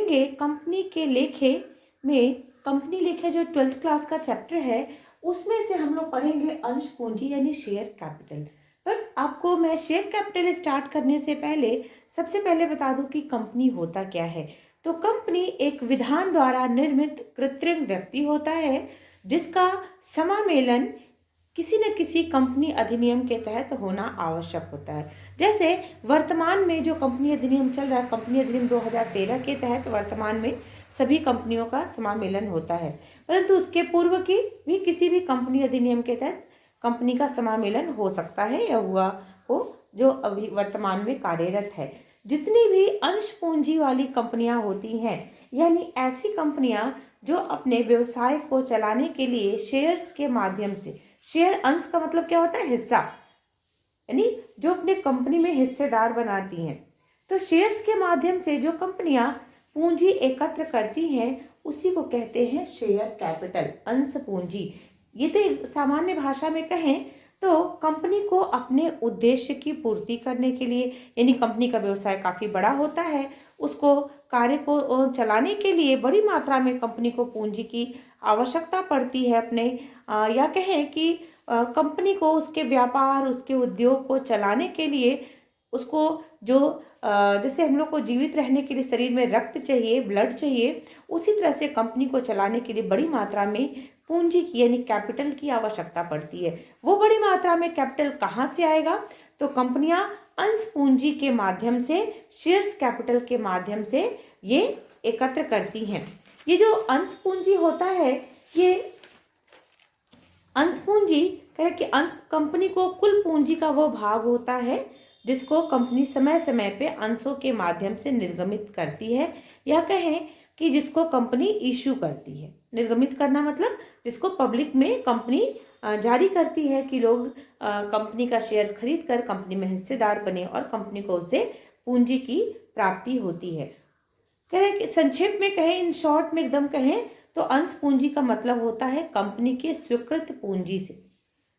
पढ़ेंगे कंपनी के लेखे में, कंपनी लेखे जो 12th क्लास का चैप्टर है उसमें से हम लोग पढ़ेंगे अंश पूंजी यानी शेयर कैपिटल। बट आपको मैं शेयर कैपिटल स्टार्ट करने से पहले सबसे पहले बता दूं कि कंपनी होता क्या है। तो कंपनी एक विधान द्वारा निर्मित कृत्रिम व्यक्ति होता है जिसका समामेलन किसी न किसी कंपनी अधिनियम के तहत होना आवश्यक होता है। जैसे वर्तमान में जो कंपनी अधिनियम चल रहा है, कंपनी अधिनियम 2013 के तहत वर्तमान में सभी कंपनियों का समामेलन होता है, परंतु उसके पूर्व की भी किसी भी कंपनी अधिनियम के तहत कंपनी का समामेलन हो सकता है या हुआ हो जो अभी वर्तमान में कार्यरत है। जितनी भी अंश पूंजी वाली कंपनियां होती हैं, यानी ऐसी कंपनियां जो अपने व्यवसाय को चलाने के लिए शेयर्स के माध्यम से, शेयर अंश का मतलब क्या होता है, हिस्सा, यानी जो अपने कंपनी में हिस्सेदार बनाती हैं। तो शेयर्स के माध्यम से जो कंपनियां पूंजी एकत्र करती हैं उसी को कहते हैं शेयर कैपिटल, अंश पूंजी। ये तो एक सामान्य भाषा में कहें तो कंपनी को अपने उद्देश्य की पूर्ति करने के लिए, यानी कंपनी का व्यवसाय काफ़ी बड़ा होता है, उसको कार्य को चलाने के लिए बड़ी मात्रा में कंपनी को पूंजी की आवश्यकता पड़ती है अपने, या कहें कि कंपनी को उसके व्यापार, उसके उद्योग को चलाने के लिए उसको जो जैसे हम लोग को जीवित रहने के लिए शरीर में रक्त चाहिए, ब्लड चाहिए, उसी तरह से कंपनी को चलाने के लिए बड़ी मात्रा में पूंजी की यानी कैपिटल की आवश्यकता पड़ती है। वो बड़ी मात्रा में कैपिटल कहाँ से आएगा? तो कंपनियां अंश पूंजी के माध्यम से, शेयर्स कैपिटल के माध्यम से ये एकत्र करती हैं। ये जो अंश पूंजी होता है, ये अंश पूंजी कह रहे कि अंश कंपनी को कुल पूंजी का वो भाग होता है जिसको कंपनी समय समय पे अंशों के माध्यम से निर्गमित करती है, या कहें कि जिसको कंपनी इशू करती है। निर्गमित करना मतलब जिसको पब्लिक में कंपनी जारी करती है कि लोग कंपनी का शेयर खरीद कर कंपनी में हिस्सेदार बने और कंपनी को उससे पूंजी की प्राप्ति होती है। कह रहे कि संक्षेप में कहें, इन शॉर्ट में एकदम कहें तो अंश पूंजी का मतलब होता है कंपनी के स्वीकृत पूंजी से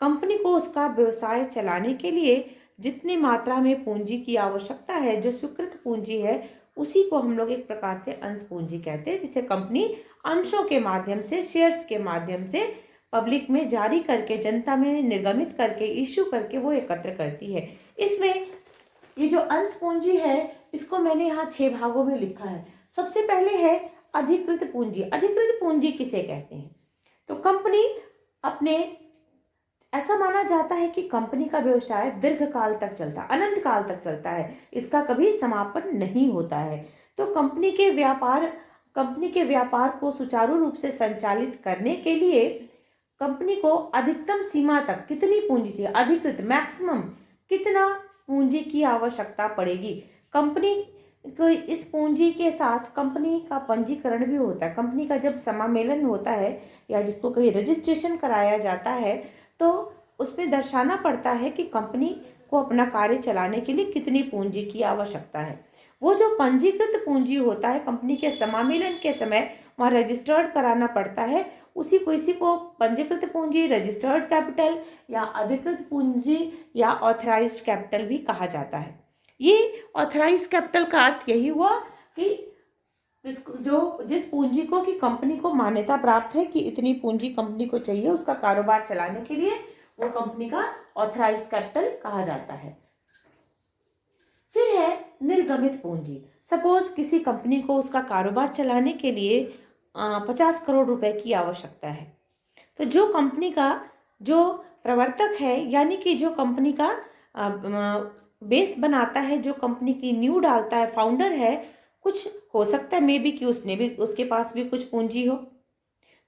कंपनी को उसका व्यवसाय चलाने के लिए जितनी मात्रा में पूंजी की आवश्यकता है, जो स्वीकृत पूंजी है, उसी को हम लोग एक प्रकार से अंश पूंजी कहते हैं, जिसे कंपनी अंशों के माध्यम से, शेयर्स के माध्यम से पब्लिक में जारी करके, जनता में निर्गमित करके, इश्यू करके वो एकत्र करती है। इसमें ये जो अंश पूंजी है इसको मैंने यहाँ 6 भागों में लिखा है। सबसे पहले है अधिकृत पूंजी। अधिकृत पूंजी किसे कहते हैं? तो कंपनी अपने, ऐसा माना जाता है कि कंपनी का व्यवसाय दीर्घ काल तक चलता है, अनंत काल तक चलता है, इसका कभी समापन नहीं होता है। तो कंपनी के व्यापार को सुचारू रूप से संचालित करने के लिए कंपनी को अधिकतम सीमा तक कितनी पूंजी चाहिए, अधिकृत मैक्सिमम कितना पूंजी की आवश्यकता पड़ेगी। कंपनी को इस पूंजी के साथ कंपनी का पंजीकरण भी होता है। कंपनी का जब समामेलन होता है या जिसको कहीं रजिस्ट्रेशन कराया जाता है तो उसमें दर्शाना पड़ता है कि कंपनी को अपना कार्य चलाने के लिए कितनी पूंजी की आवश्यकता है। वो जो पंजीकृत पूंजी होता है कंपनी के समामेलन के समय वहाँ रजिस्टर्ड कराना पड़ता है, इसी को पंजीकृत पूंजी, रजिस्टर्ड कैपिटल या अधिकृत पूंजी या ऑथराइज्ड कैपिटल भी कहा जाता है। ये ऑथराइज्ड कैपिटल का अर्थ यही हुआ कि जिस पूंजी को कि कंपनी को मान्यता प्राप्त है कि इतनी पूंजी कंपनी को चाहिए उसका कारोबार चलाने के लिए, वो कंपनी का ऑथराइज्ड कैपिटल कहा जाता है। फिर है निर्गमित पूंजी। सपोज किसी कंपनी को उसका कारोबार चलाने के लिए 50 करोड़ रुपए की आवश्यकता है, तो जो कंपनी का जो प्रवर्तक है, यानी कि जो कंपनी का बेस बनाता है, जो कंपनी की नींव डालता है, फाउंडर है, कुछ हो सकता है मे बी कि उसके पास भी कुछ पूंजी हो,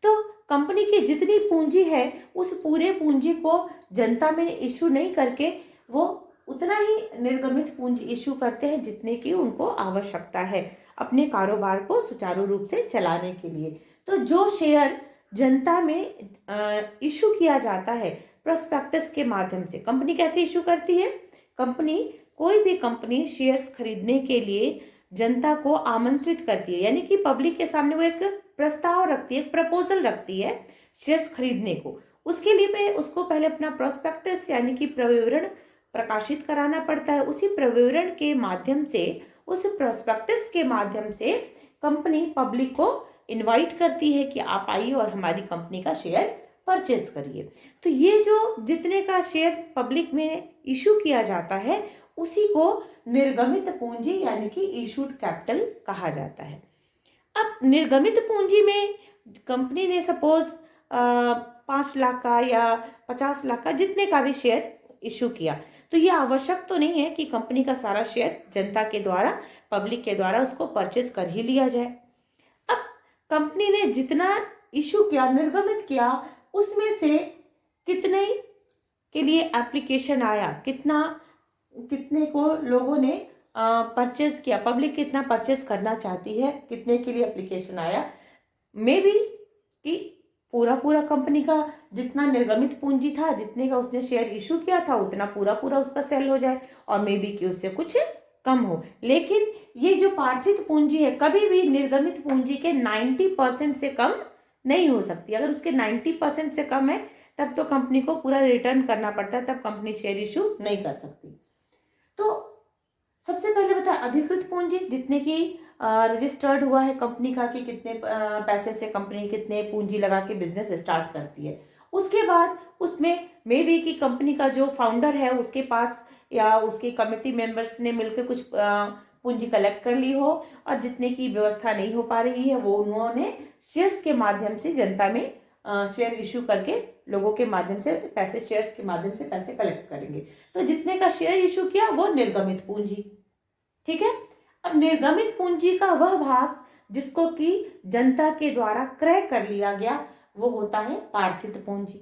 तो कंपनी की जितनी पूंजी है उस पूरे पूंजी को जनता में इशू नहीं करके वो उतना ही निर्गमित पूंजी इशू करते हैं जितने की उनको आवश्यकता है अपने कारोबार को सुचारू रूप से चलाने के लिए। तो जो शेयर जनता में इशू किया जाता है प्रोस्पेक्टस के माध्यम से, कंपनी कैसे इशू करती है? कोई भी कंपनी शेयर्स खरीदने के लिए जनता को आमंत्रित करती है, यानी कि पब्लिक के सामने वो एक प्रस्ताव रखती है, एक प्रपोजल रखती है शेयर्स खरीदने को। उसके लिए उसको पहले अपना प्रोस्पेक्टस यानी कि प्रविवरण प्रकाशित कराना पड़ता है। उसी प्रविवरण के माध्यम से, उस प्रोस्पेक्टस के माध्यम से कंपनी पब्लिक को इनवाइट करती है कि आप आइए और हमारी कंपनी का शेयर परचेज करिए। तो ये जो जितने का शेयर पब्लिक में इशू किया जाता है उसी को निर्गमित पूंजी यानी कि इशूड कैपिटल कहा जाता है। अब निर्गमित पूंजी में कंपनी ने सपोज 5 लाख का या 50 लाख का जितने का भी शेयर इशू किया, तो ये आवश्यक तो नहीं है कि कंपनी का सारा शेयर जनता के द्वारा, पब्लिक के द्वारा उसको परचेज कर ही लिया जाए। अब कंपनी ने जितना इशू किया, निर्गमित किया, उसमें से कितने के लिए एप्लीकेशन आया, कितने को लोगों ने परचेज किया, पब्लिक कितना परचेज करना चाहती है, कितने के लिए एप्लीकेशन आया, मे बी कि पूरा कंपनी का जितना निर्गमित पूंजी था, जितने का उसने शेयर इशू किया था उतना पूरा उसका सेल हो जाए, और मे बी कि उससे कुछ कम हो। लेकिन ये जो पार्थिव पूंजी है कभी भी निर्गमित पूंजी के 90% से कम नहीं हो सकती। अगर उसके 90% से कम है तब तो कंपनी को पूरा रिटर्न करना पड़ता है, तब कंपनी शेयर इशू नहीं कर सकती। तो सबसे पहले बताया अधिकृत पूंजी, जितने की रजिस्टर्ड हुआ है कंपनी का कि कितने पैसे से कंपनी कितने पूंजी लगा के बिजनेस स्टार्ट करती है। उसके बाद उसमें मे बी कि कंपनी का जो फाउंडर है उसके पास या उसके कमेटी मेंबर्स ने मिलकर कुछ पूंजी कलेक्ट कर ली हो, और जितने की व्यवस्था नहीं हो पा रही है वो उन्होंने शेयर्स के माध्यम से जनता में शेयर इशू करके लोगों के माध्यम से पैसे, शेयर्स के माध्यम से पैसे कलेक्ट करेंगे। तो जितने का शेयर इशू किया वो निर्गमित पूंजी। ठीक है। अब निर्गमित पूंजी का वह भाग जिसको कि जनता के द्वारा क्रय कर लिया गया वो होता है पार्थिव पूंजी।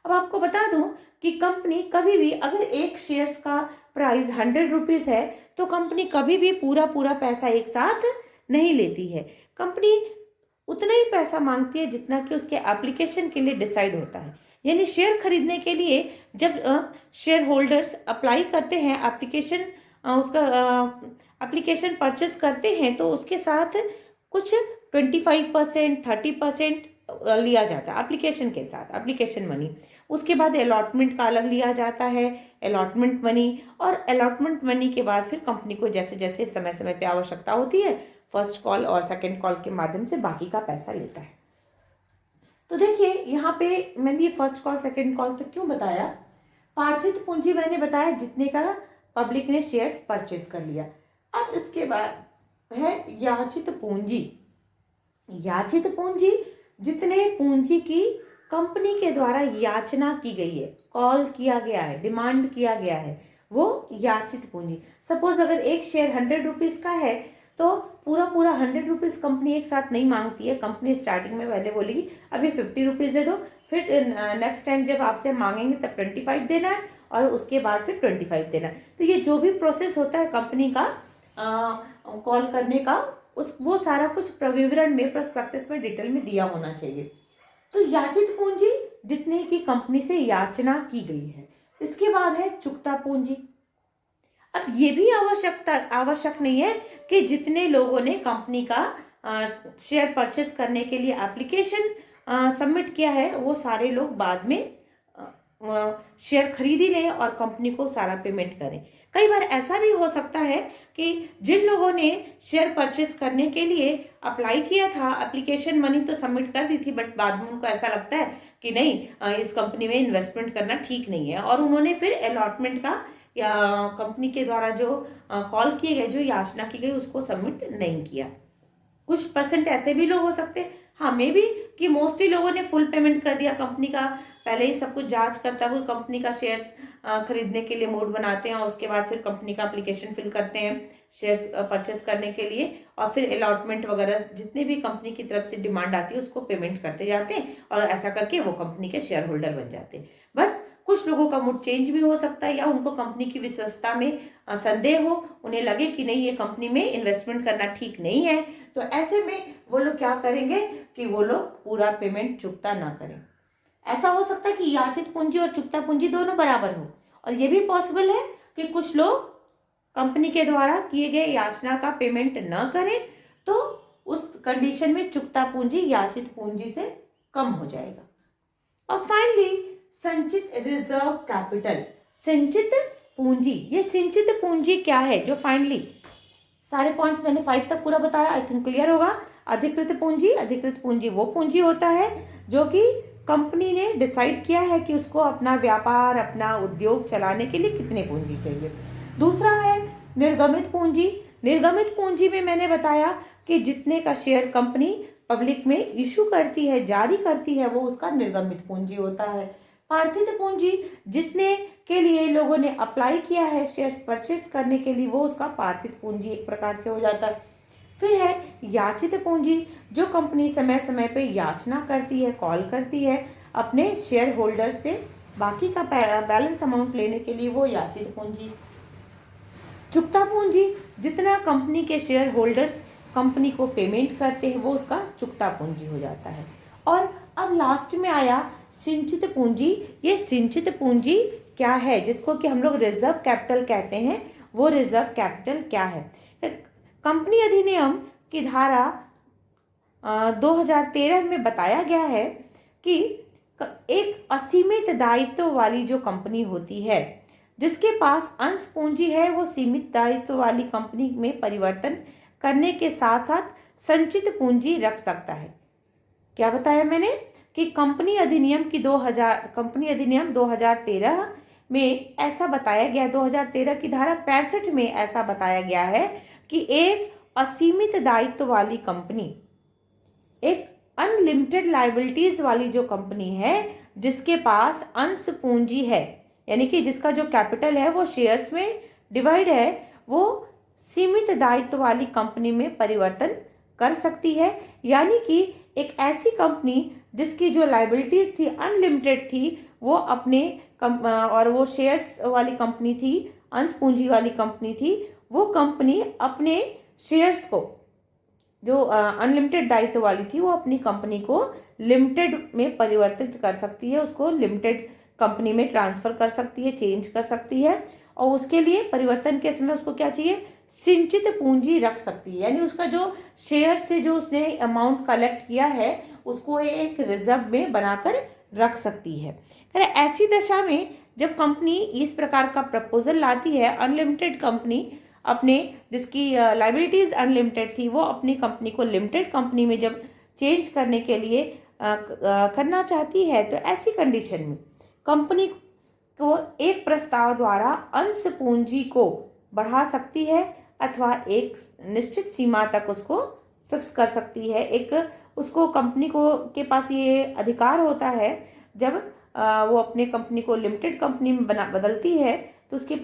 अब आपको बता दूं कि कंपनी कभी भी अगर एक शेयर्स का प्राइस 100 रुपीज है तो कंपनी कभी भी पूरा पैसा एक साथ नहीं लेती है। कंपनी उतना ही पैसा मांगती है जितना कि उसके एप्लीकेशन के लिए डिसाइड होता है। यानी शेयर खरीदने के लिए जब शेयर होल्डर्स अप्लाई करते हैं, एप्लीकेशन परचेस करते हैं, तो उसके साथ कुछ 25%, 30% लिया जाता है एप्लीकेशन के साथ, एप्लीकेशन मनी। उसके बाद अलॉटमेंट का अलग लिया जाता है, अलॉटमेंट मनी, और अलॉटमेंट मनी के बाद फिर कंपनी को जैसे जैसे समय पे आवश्यकता होती है फर्स्ट कॉल और सेकंड कॉल के माध्यम से बाकी का पैसा लेता है। तो देखिए यहाँ पे मैंने ये फर्स्ट कॉल सेकंड कॉल तो क्यों बताया, पार्थिव पूंजी मैंने बताया जितने का पब्लिक ने शेयर्स परचेज कर लिया। अब इसके बाद है याचित पूंजी। याचित पूंजी जितने पूंजी की कंपनी के द्वारा याचना की गई है, कॉल किया गया है, डिमांड किया गया है, वो याचित पूंजी। सपोज अगर एक शेयर 100 रुपीज का है तो पूरा 100 रुपीज कंपनी एक साथ नहीं मांगती है। कंपनी स्टार्टिंग में पहले बोलेगी अभी 50 रुपीज दे दो, फिर नेक्स्ट टाइम जब आपसे मांगेंगे तब 25 देना है, और उसके बाद फिर 25 देना है। तो ये जो भी प्रोसेस होता है कंपनी का कॉल करने का, वो सारा कुछ प्रविवरण में, प्रोस्पेक्टस में डिटेल में दिया होना चाहिए। तो याचित पूंजी जितने की कंपनी से याचना की गई है। इसके बाद है चुकता पूंजी। अब ये भी आवश्यक नहीं है कि जितने लोगों ने कंपनी का शेयर परचेस करने के लिए एप्लीकेशन सबमिट किया है वो सारे लोग बाद में शेयर खरीद ही लें और कंपनी को सारा पेमेंट करें। कई बार ऐसा भी हो सकता है कि जिन लोगों ने शेयर परचेस करने के लिए अप्लाई किया था, एप्लीकेशन मनी तो सबमिट कर दी थी, बट बाद में उनको ऐसा लगता है कि नहीं इस कंपनी में इन्वेस्टमेंट करना ठीक नहीं है, और उन्होंने फिर अलॉटमेंट का या कंपनी के द्वारा जो कॉल किए गए, जो याचना की गई, उसको सबमिट नहीं किया। कुछ परसेंट ऐसे भी लोग हो सकते हैं, हाँ मे बी कि मोस्टली लोगों ने फुल पेमेंट कर दिया, कंपनी का पहले ही सब कुछ जांच करता हुआ कंपनी का शेयर्स खरीदने के लिए मूड बनाते हैं, और उसके बाद फिर कंपनी का एप्लीकेशन फिल करते हैं शेयर्स परचेस करने के लिए, और फिर अलॉटमेंट वगैरह जितने भी कंपनी की तरफ से डिमांड आती है उसको पेमेंट करते जाते हैं, और ऐसा करके वो कंपनी के शेयर होल्डर बन जाते हैं। बट कुछ लोगों का मूड चेंज भी हो सकता है, या उनको कंपनी की विश्वसनीयता में संदेह हो, उन्हें लगे कि नहीं ये कंपनी में इन्वेस्टमेंट करना ठीक नहीं है, तो ऐसे में वो लोग क्या करेंगे कि वो लोग पूरा पेमेंट चुकता ना करें। ऐसा हो सकता है कि याचित पूंजी और चुकता पूंजी दोनों बराबर हो, और ये भी पॉसिबल है कि कुछ लोग कंपनी के द्वारा किए गए याचना का पेमेंट न करें, तो उस कंडीशन में चुकता पूंजी याचित पूंजी से कम हो जाएगा। और फाइनली संचित रिजर्व कैपिटल। संचित पूंजी, ये संचित पूंजी क्या है जो फाइनली सारे पॉइंट्स मैंने 5 तक पूरा बताया, आई थिंक क्लियर होगा। अधिकृत पूंजी वो पूंजी होता है जो कि कंपनी ने डिसाइड किया है कि उसको अपना व्यापार, अपना उद्योग चलाने के लिए कितने पूंजी चाहिए। दूसरा है निर्गमित पूंजी। निर्गमित पूंजी में मैंने बताया कि जितने का शेयर कंपनी पब्लिक में इशू करती है, जारी करती है, वो उसका निर्गमित पूंजी होता है। पार्थिव पूंजी, जितने के लिए लोगों ने अप्लाई किया है शेयर्स परचेस करने के लिए, वो उसका पार्थिव पूंजी एक प्रकार से हो जाता है। फिर है याचित पूंजी, जो कंपनी समय समय पे याचना करती है, कॉल करती है अपने शेयर होल्डर से बाकी का बैलेंस अमाउंट लेने के लिए, वो याचित पूंजी। चुकता पूंजी, जितना कंपनी के शेयर होल्डर्स कंपनी को पेमेंट करते हैं, वो उसका चुकता पूंजी हो जाता है। और अब लास्ट में आया संचित पूंजी। ये संचित पूंजी क्या है, जिसको कि हम लोग रिजर्व कैपिटल कहते हैं, वो रिजर्व कैपिटल क्या है। कंपनी अधिनियम की धारा 2013 में बताया गया है कि एक असीमित दायित्व वाली जो कंपनी होती है, जिसके पास अंश पूंजी है, वो सीमित दायित्व वाली कंपनी में परिवर्तन करने के साथ साथ संचित पूंजी रख सकता है। क्या बताया मैंने कि कंपनी अधिनियम 2013 में ऐसा बताया गया, 2013 की धारा 65 में ऐसा बताया गया है कि एक असीमित दायित्व वाली कंपनी, एक अनलिमिटेड लायबिलिटीज वाली जो कंपनी है, जिसके पास अंश पूंजी है, यानी कि जिसका जो कैपिटल है वो शेयर्स में डिवाइड है, वो सीमित दायित्व वाली कंपनी में परिवर्तन कर सकती है। यानी कि एक ऐसी कंपनी जिसकी जो लायबिलिटीज थी अनलिमिटेड थी, वो अपने और वो शेयर्स वाली कंपनी थी, अंश पूंजी वाली कंपनी थी, वो कंपनी अपने शेयर्स को, जो अनलिमिटेड दायित्व वाली थी, वो अपनी कंपनी को लिमिटेड में परिवर्तित कर सकती है, उसको लिमिटेड कंपनी में ट्रांसफर कर सकती है, चेंज कर सकती है। और उसके लिए परिवर्तन के समय उसको क्या चाहिए, संचित पूंजी रख सकती है, यानी उसका जो शेयर से जो उसने अमाउंट कलेक्ट किया है, उसको एक रिजर्व में बनाकर रख सकती है। ऐसी दशा में जब कंपनी इस प्रकार का प्रपोजल लाती है, अनलिमिटेड कंपनी अपने, जिसकी लायबिलिटीज अनलिमिटेड थी, वो अपनी कंपनी को लिमिटेड कंपनी में जब चेंज करने के लिए करना चाहती है, तो ऐसी कंडीशन में कंपनी को एक प्रस्ताव द्वारा अंश पूंजी को बढ़ा सकती है अथवा एक निश्चित सीमा तक उसको फिक्स कर सकती है। एक उसको कंपनी को के पास ये अधिकार होता है, जब वो अपने कंपनी को लिमिटेड कंपनी में बदलती है, तो उसके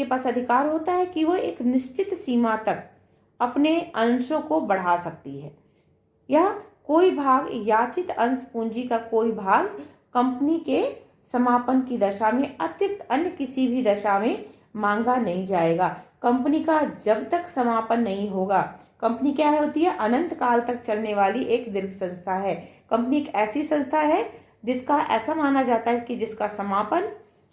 पास अधिकार होता है कि वो एक निश्चित सीमा तक अपने अंशों को बढ़ा सकती है, या कोई भाग, याचित अंश पूंजी का कोई भाग कंपनी के समापन की दशा में अतिरिक्त अन्य किसी भी दशा में मांगा नहीं जाएगा। कंपनी का जब तक समापन नहीं होगा, कंपनी क्या होती है, अनंत काल तक चलने वाली एक दीर्घ संस्था है। कंपनी एक ऐसी संस्था है जिसका ऐसा माना जाता है कि जिसका समापन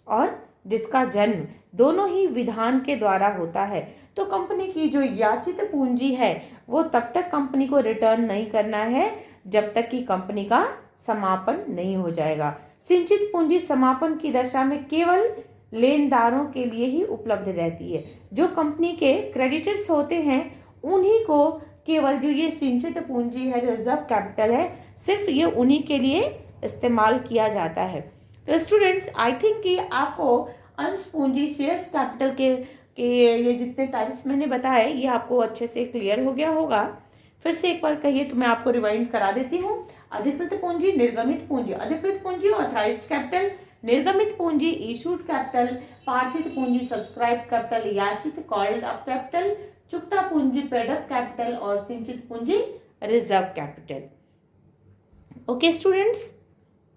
और जिसका जन्म दोनों ही विधान के द्वारा होता है। तो कंपनी की जो याचित पूंजी है, वो तब तक कंपनी को रिटर्न नहीं करना है जब तक कि कंपनी का समापन नहीं हो जाएगा। संचित पूंजी समापन की दशा में केवल लेनदारों के लिए ही उपलब्ध रहती है। जो कंपनी के क्रेडिटर्स होते हैं, उन्हीं को केवल जो ये संचित पूंजी है, रिजर्व कैपिटल है, सिर्फ ये उन्हीं के लिए इस्तेमाल किया जाता है। तो स्टूडेंट्स, आई थिंक कि आपको अंश पूंजी, शेयर्स कैपिटल के ये जितने टाइप्स मैंने बताए, ये आपको अच्छे से क्लियर हो गया होगा। फिर से एक बार कहिए तो मैं आपको रिवाइंड करा देती हूँ। अधिकृत पूंजी, निर्गमित पूंजी। अधिकृत पूंजी ऑथराइज्ड कैपिटल, निर्गमित पूंजी इशूड कैपिटल, पार्थिव पूंजी सब्सक्राइब कैपिटल, याचित कॉल्ड अप कैपिटल, चुकता पूंजी पेड अप कैपिटल और संचित पूंजी रिजर्व कैपिटल। Okay students,